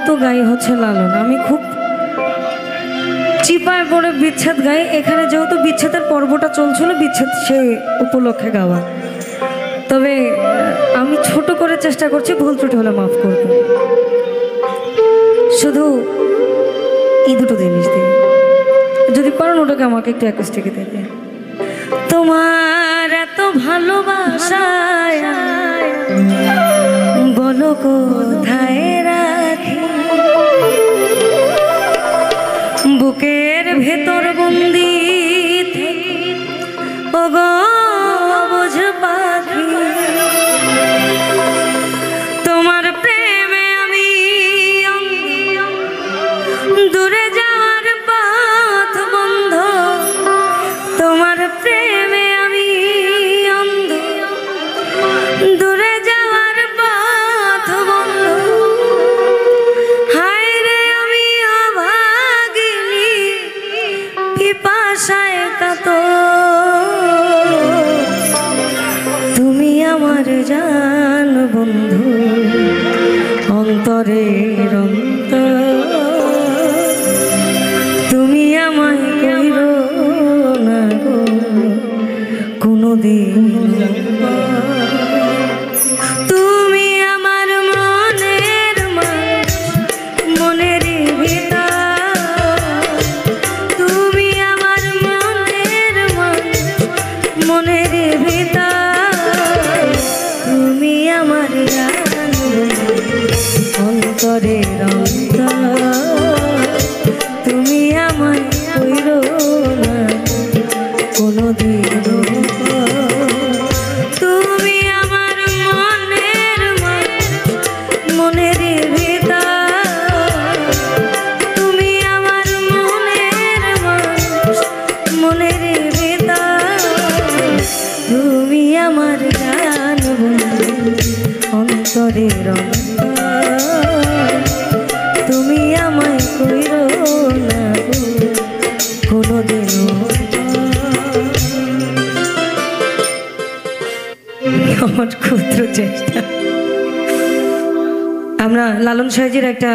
তো গাই হচ্ছে লালন। আমি খুব চিপায় পড়ে বিচ্ছেদ গাই। এখানে যেহেতু বিচ্ছেদের পর্বটা চলছিল, বিচ্ছেদ সেই উপলক্ষে গাওয়া। তবে আমি ছোট করে চেষ্টা করছি, ভুল ত্রুটি হলে মাফ করব। শুধু এই দুটো জিনিস দিয়ে, যদি পারেন ওটাকে আমাকে একটু অ্যাকোস্টিকে দেবে। তোমার এত ভালোবাসায় বলো কোথায় রাখি, বুকের ভেতর বন্দি ও গো বুঝ পাখি, তোমার প্রেমে আমি দূরে যাওয়ার পথ বন্ধ, তোমার প্রেমে আমি অন্ধ, দূরে যাওয়ার পথ বন্ধ। হায় রে আমি অভাগিনী, পিপাসায় কাতর, তুমি আমার জান বন্ধু, অন্তরের অন্তর, তুমি আমায় কইরো না গো কোনোদিন। তুমি আমার মনের মানুষ, মনের ভিতর, তুমি আমার মনের মানুষ, মনের ভিতর, তুমি আমার জান অন্তরের অন্তর, তুমি আমায় কইরো না কোনোদিন। তুমি আমার মনের মানুষ, মনের ভিতর, তুমি আমার মনের মানুষ, মনের ভিতর, তুমি আমার জান বন্ধু, অন্তরের অন্তর, তুমি আমায় কইরো না কোনোদিন। আমার ক্ষুদ্র চেষ্টা। আমরা লালন সাহেজির একটা